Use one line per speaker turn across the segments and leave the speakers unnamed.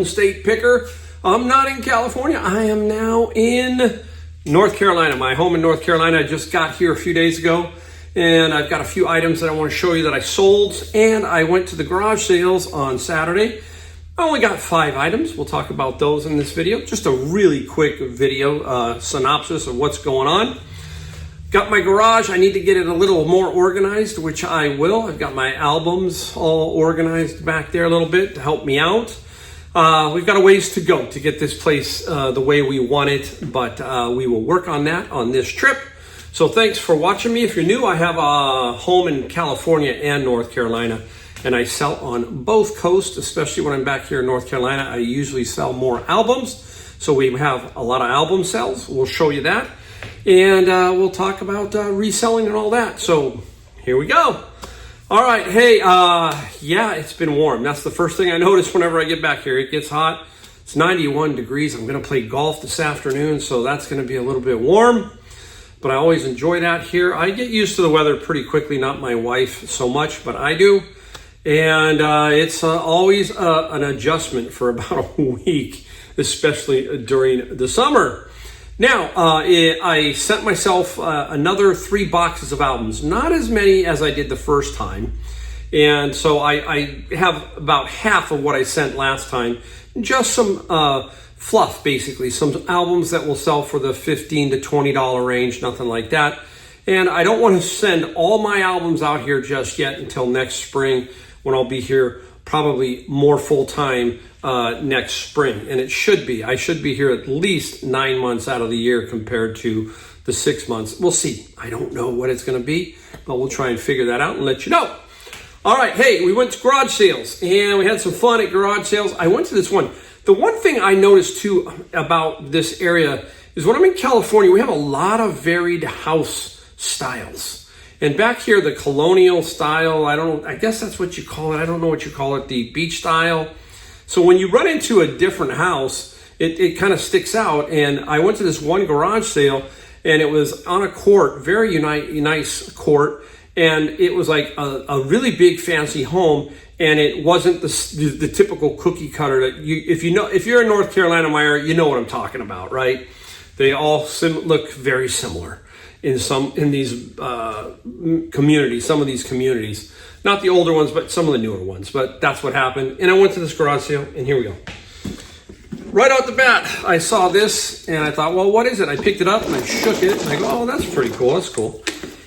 State Picker. I'm not in California. I am now in North Carolina. My home in North Carolina. I just got here a few days ago, and I've got a few items that I want to show you that I sold, and I went to the garage sales on Saturday. I only got 5 items. We'll talk about those in this video. Just a really quick video synopsis of what's going on. Got my garage. I need to get it a little more organized, which I will. I've got my albums all organized back there a little bit to help me out. We've got a ways to go to get this place the way we want it, but we will work on that on this trip. So thanks for watching me. If you're new, I have a home in California and North Carolina, and I sell on both coasts, especially when I'm back here in North Carolina. I usually sell more albums, so we have a lot of album sales. We'll show you that, and we'll talk about reselling and all that. So here we go. All right, hey, yeah, it's been warm. That's the first thing I notice whenever I get back here. It gets hot. It's 91 degrees. I'm going to play golf this afternoon, so that's going to be a little bit warm, but I always enjoy that here. I get used to the weather pretty quickly, not my wife so much, but I do. And it's always an adjustment for about a week, especially during the summer. Now, I sent myself another 3 boxes of albums, not as many as I did the first time. And so I have about half of what I sent last time, just some fluff, basically, some albums that will sell for the $15 to $20 range, nothing like that. And I don't want to send all my albums out here just yet until next spring, when I'll be here probably more full-time next spring. And it should be. I should be here at least 9 months out of the year compared to the 6 months. We'll see. I don't know what it's going to be, but we'll try and figure that out and let you know. All right. Hey, we went to garage sales, and we had some fun at garage sales. I went to this one. The one thing I noticed, too, about this area is when I'm in California, we have a lot of varied house styles. And back here, the colonial style, I guess that's what you call it. I don't know what you call it, the beach style. So when you run into a different house, it kind of sticks out. And I went to this one garage sale, and it was on a court, very nice court. And it was like a really big fancy home. And it wasn't the typical cookie cutter that if you're in North Carolina, Meyer, you know what I'm talking about, right? They all look very similar in these communities, some of these communities, not the older ones, but some of the newer ones. But that's what happened. And I went to this garage sale, and here we go. Right out the bat, I saw this, and I thought, well, what is it? I picked it up, and I shook it, and I go, oh, that's pretty cool. That's cool.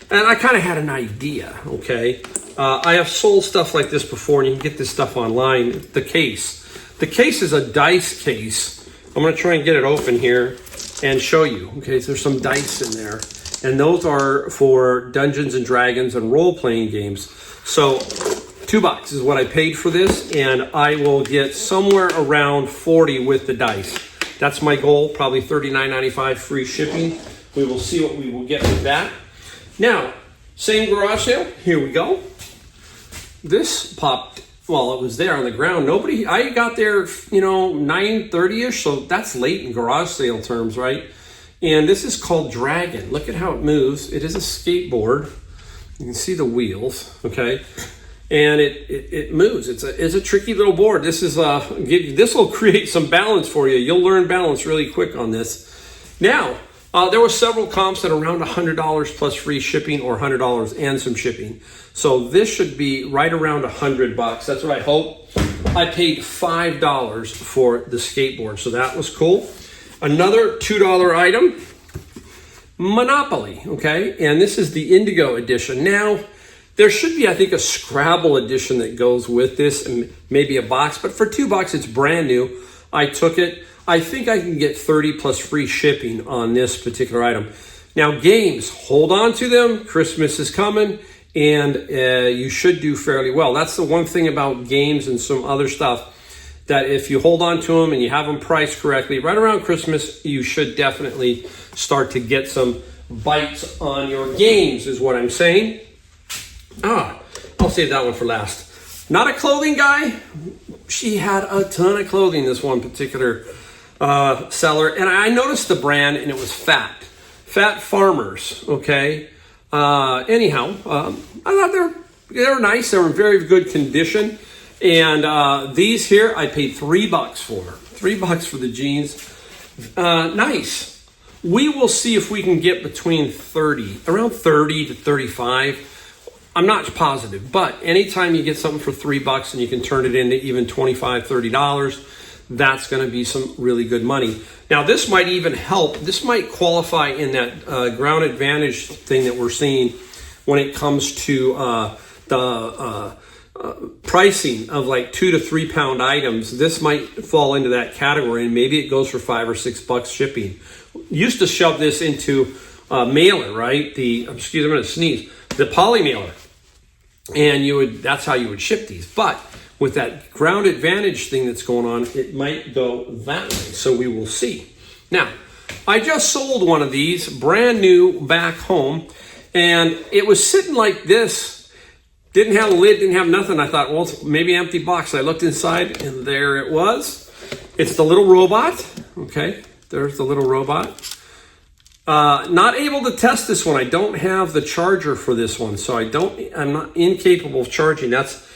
And I kind of had an idea, okay? I have sold stuff like this before, and you can get this stuff online. The case. The case is a dice case. I'm going to try and get it open here and show you. Okay, so there's some dice in there. And those are for Dungeons and Dragons and role-playing games. So $2 is what I paid for this, and I will get somewhere around 40 with the dice. That's my goal, probably $39.95 free shipping. We will see what we will get with that. Now, same garage sale. Here we go. This popped, well, it was there on the ground. I got there, 9:30-ish, so that's late in garage sale terms, right? And this is called Dragon. Look at how it moves. It is a skateboard. You can see the wheels, okay? And it moves. It's a tricky little board. This will create some balance for you. You'll learn balance really quick on this. Now, there were several comps at around $100 plus free shipping, or $100 and some shipping. So this should be right around $100. That's what I hope. I paid $5 for the skateboard, so that was cool. Another $2 item, Monopoly, okay? And this is the Indigo edition. Now, there should be, I think, a Scrabble edition that goes with this, and maybe a box, but for $2, it's brand new. I took it. I think I can get 30 plus free shipping on this particular item. Now, games, hold on to them. Christmas is coming, and you should do fairly well. That's the one thing about games and some other stuff, that if you hold on to them and you have them priced correctly, right around Christmas, you should definitely start to get some bites on your games, is what I'm saying. I'll save that one for last. Not a clothing guy. She had a ton of clothing, this one particular seller. And I noticed the brand, and it was Fat Farmers, okay? Anyhow, I thought they were nice. They were in very good condition. And these here, I paid $3 for. $3 for the jeans. Nice. We will see if we can get between around 30 to 35. I'm not positive, but anytime you get something for $3 and you can turn it into even $25, $30, that's going to be some really good money. Now, this might even help. This might qualify in that ground advantage thing that we're seeing when it comes to the pricing of like 2 to 3 pound items. This might fall into that category, and maybe it goes for $5 or $6 shipping. Used to shove this into mailer, right? I'm going to sneeze. The poly mailer, and that's how you would ship these. But with that ground advantage thing that's going on, it might go that way. So we will see. Now, I just sold one of these brand new back home, and it was sitting like this. Didn't have a lid, didn't have nothing. I thought, well, it's maybe an empty box. I looked inside, and there it was. It's the little robot. Okay, there's the little robot. Not able to test this one. I don't have the charger for this one, so I'm not incapable of charging. That's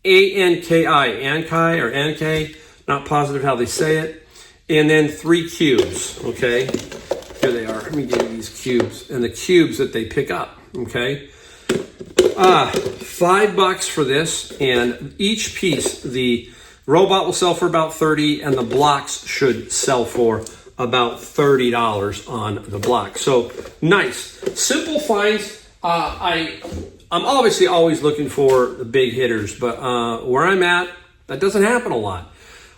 Anki or Anki. Not positive how they say it. And then 3 cubes. Okay, here they are. Let me give you these cubes and the cubes that they pick up. Okay. $5 for this, and each piece, the robot will sell for about $30, and the blocks should sell for about $30 on the block. So nice, simple finds. I'm obviously always looking for the big hitters, but where I'm at, that doesn't happen a lot.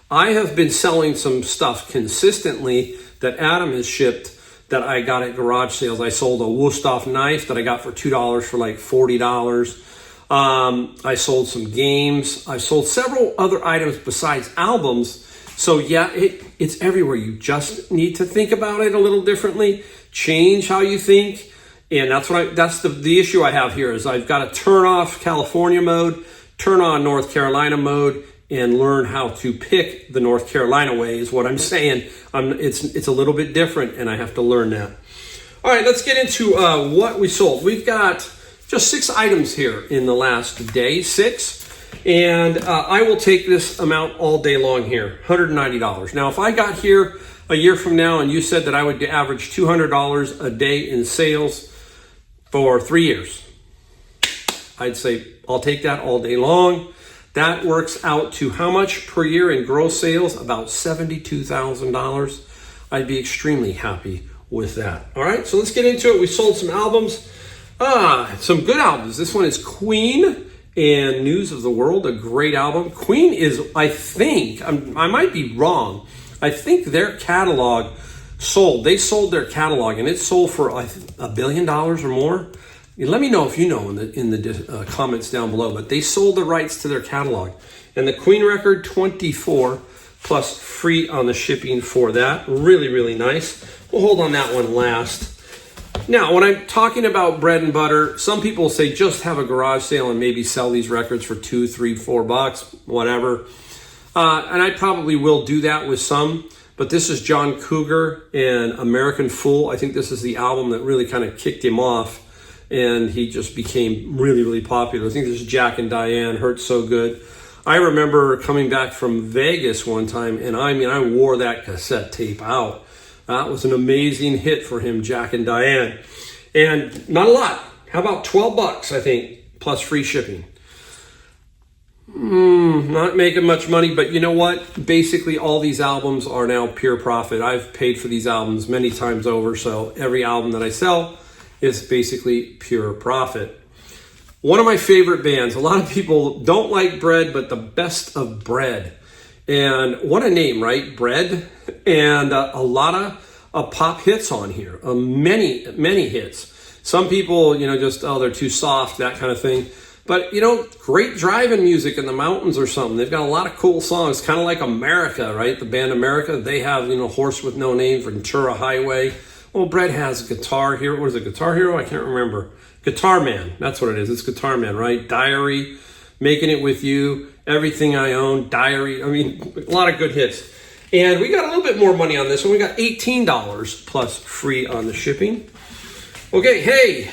I have been selling some stuff consistently that Adam has shipped that I got at garage sales. I sold a Wusthof knife that I got for $2 for like $40. I sold some games. I sold several other items besides albums. So yeah, it's everywhere. You just need to think about it a little differently, change how you think. And that's the issue I have here is I've got to turn off California mode, turn on North Carolina mode, and learn how to pick the North Carolina way is what I'm saying. It's a little bit different, and I have to learn that. All right, let's get into what we sold. We've got just 6 items here in the last day, 6. And I will take this amount all day long here, $190. Now, if I got here a year from now and you said that I would average $200 a day in sales for 3 years, I'd say I'll take that all day long. That works out to how much per year in gross sales? About $72,000. I'd be extremely happy with that. All right, so let's get into it. We sold some albums. Some good albums. This one is Queen and News of the World, a great album. Queen is, I think, I might be wrong, I think their catalog sold. They sold their catalog, and it sold for $1 billion or more. Let me know if you know in the comments down below. But they sold the rights to their catalog. And the Queen record, 24 plus free on the shipping for that. Really, really nice. We'll hold on that one last. Now, when I'm talking about bread and butter, some people say just have a garage sale and maybe sell these records for $2, $3, $4, whatever. And I probably will do that with some. But this is John Cougar and American Fool. I think this is the album that really kind of kicked him off. And he just became really, really popular. I think this is Jack and Diane, Hurt So Good. I remember coming back from Vegas one time, and I wore that cassette tape out. That was an amazing hit for him, Jack and Diane. And not a lot. How about $12, I think, plus free shipping? Not making much money, but you know what? Basically, all these albums are now pure profit. I've paid for these albums many times over, so every album that I sell is basically pure profit. One of my favorite bands. A lot of people don't like Bread, but the Best of Bread. And what a name, right? Bread. And a lot of pop hits on here. Many, many hits. Some people, just, they're too soft, that kind of thing. But, great driving music in the mountains or something. They've got a lot of cool songs, kind of like America, right? The band America. They have, Horse with No Name, Ventura Highway. Well, Bread has Guitar Hero. What is it, Guitar Hero? I can't remember. Guitar Man. That's what it is. It's Guitar Man, right? Diary, Making It With You, Everything I Own, Diary. A lot of good hits. And we got a little bit more money on this one. We got $18 plus free on the shipping. Okay, hey,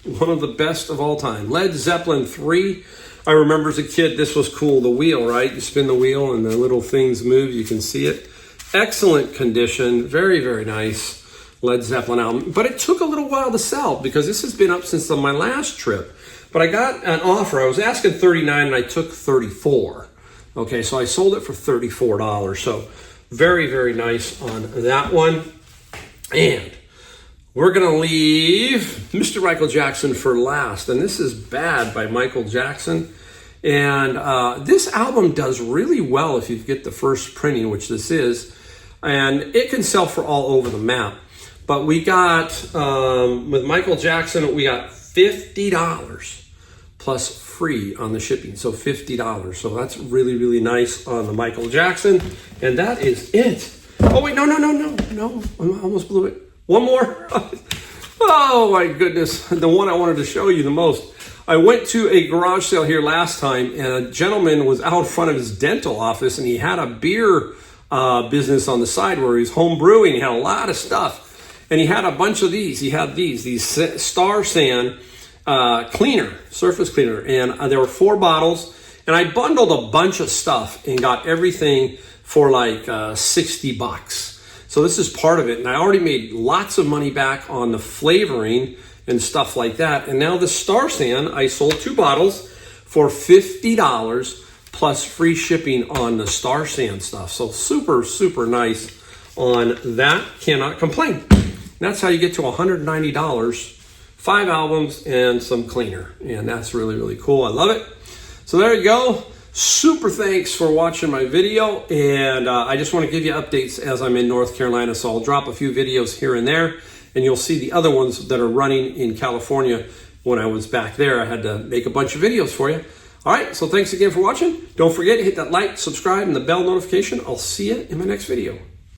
one of the best of all time. Led Zeppelin 3. I remember as a kid, this was cool. The wheel, right? You spin the wheel and the little things move. You can see it. Excellent condition. Very, very nice Led Zeppelin album. But it took a little while to sell because this has been up since my last trip. But I got an offer. I was asking $39 and I took $34. Okay, so I sold it for $34. So very, very nice on that one. And we're going to leave Mr. Michael Jackson for last. And this is Bad by Michael Jackson. And this album does really well if you get the first printing, which this is. And it can sell for all over the map. But we got, with Michael Jackson, we got $50 plus free on the shipping. So $50. So that's really, really nice on the Michael Jackson. And that is it. Oh, wait, no. I almost blew it. One more. Oh, my goodness. The one I wanted to show you the most. I went to a garage sale here last time, and a gentleman was out front of his dental office, and he had a beer business on the side where he was home brewing. He had a lot of stuff. And he had a bunch of these. He had these Star San cleaner, surface cleaner. And there were 4 bottles. And I bundled a bunch of stuff and got everything for like $60. So this is part of it. And I already made lots of money back on the flavoring and stuff like that. And now the Star San, I sold 2 bottles for $50 plus free shipping on the Star San stuff. So super, super nice on that. Cannot complain. That's how you get to $190, 5 albums and some cleaner. And that's really, really cool. I love it. So there you go. Super thanks for watching my video. And I just want to give you updates as I'm in North Carolina. So I'll drop a few videos here and there. And you'll see the other ones that are running in California. When I was back there, I had to make a bunch of videos for you. All right, so thanks again for watching. Don't forget to hit that like, subscribe, and the bell notification. I'll see you in my next video.